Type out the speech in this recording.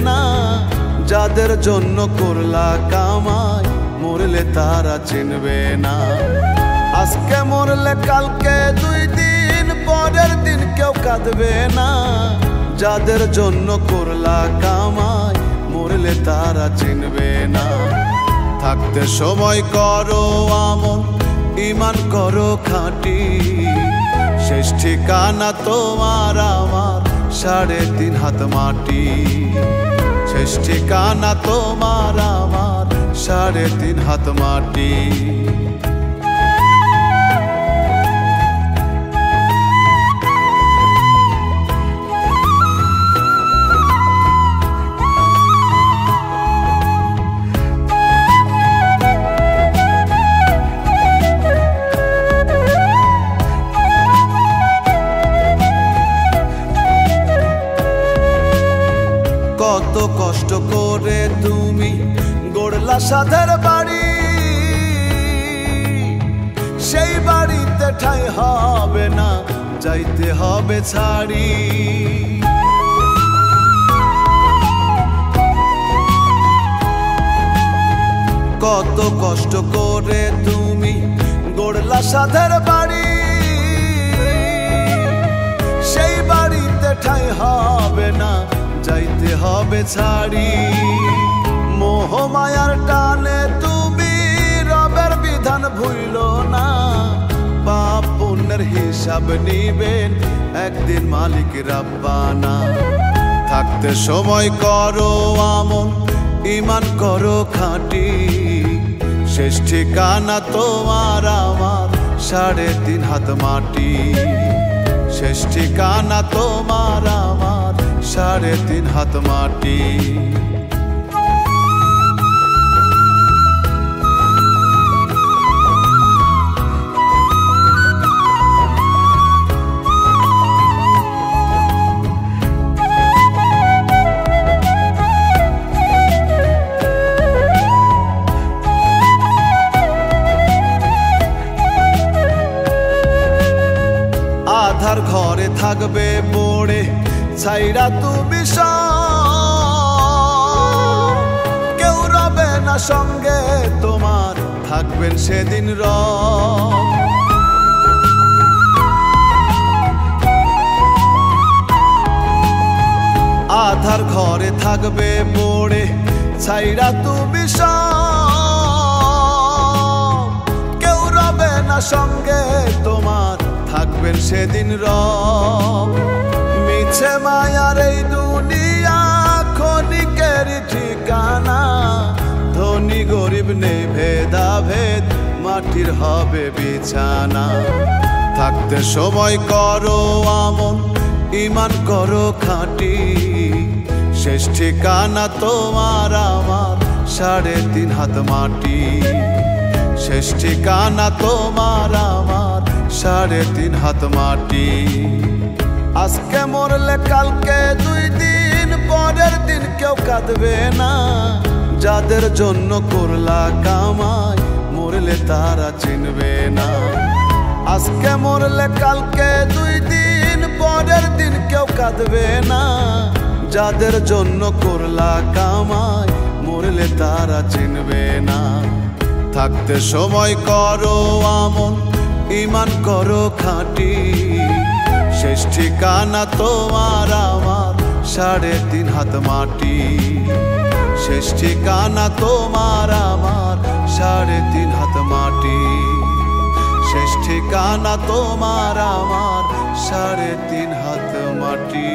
না, যাদের জন্য করলা কামাই মরলে তারা চিনবে না। আজকে মরলে কালকে 2 দিন পরের দিন কেউ কাঁদবে না, যাদের জন্য করলা কামাই মরলে তারা চিনবে না। থাকতে সময় করো আমল, ঈমান করো খাঁটি, শেষ ঠিকানা তোমার আমার 3.5 হাত মাটি। শেষ ঠিকানা তোমার আমার 3.5 হাত মাটি। কত কষ্ট করে তুমি গড়লা সাধের বাড়ি, সেই বাড়িতে ঠাঁই হবে না, যাইতে হবে ছাড়ি। কত কষ্ট করে তুমি গড়লা সাধের বাড়ি, সেই বাড়িতে ঠাঁই হবে না, যাইতে হবে ছাড়ি। মোহ মায়ার টানে তুমি রবের বিধান ভুইলো না, পাপ পুণ্যের হিসাব নিবেন একদিন মালিক রাব্বানা। থাকতে সময় করো আমল, ঈমান করো খাঁটি, শেষ ঠিকানা তোমার আমার 3.5 হাত মাটি। শেষ ঠিকানা তোমার আমার 3.5 হাত মাটি। আধার ঘরে থাকবে পড়ে ছাইরা তুমি সব, কেউ রবে না সঙ্গে তোমার, থাকবেন সেদিন রব। আধার ঘরে থাকবে পড়ে ছাইরা তুমি সব, কেউ রবে না সঙ্গে তোমার, থাকবেন সেদিন রব। মিছে মায়ার এই দুনিয়া ক্ষণিকের ঠিকানা, ধনী গরিব নেই ভেদাভেদ, মাটির হবে বিছানা। থাকতে সময় করো আমল, ঈমান করো খাঁটি, শেষ ঠিকানা তোমার আমার 3.5 হাত মাটি। শেষ ঠিকানা তোমার আমার 3.5 হাত মাটি। আজকে মরলে কালকে 2 দিন পরের দিন কেউ কাঁদবে না, যাদের জন্য করলা কামাই মরলে তারা চিনবে না। আজকে মরলে কালকে 2 দিন পরের দিন কেউ কাঁদবে না, যাদের জন্য করলা কামাই মরলে তারা চিনবে না। থাকতে সময় করো আমল, ঈমান করো খাঁটি, শেষ ঠিকানা তোমার আমার 3.5 হাত মাটি। শেষ ঠিকানা তোমার আমার 3.5 হাত মাটি। শেষ ঠিকানা তোমার আমার 3.5 হাত মাটি।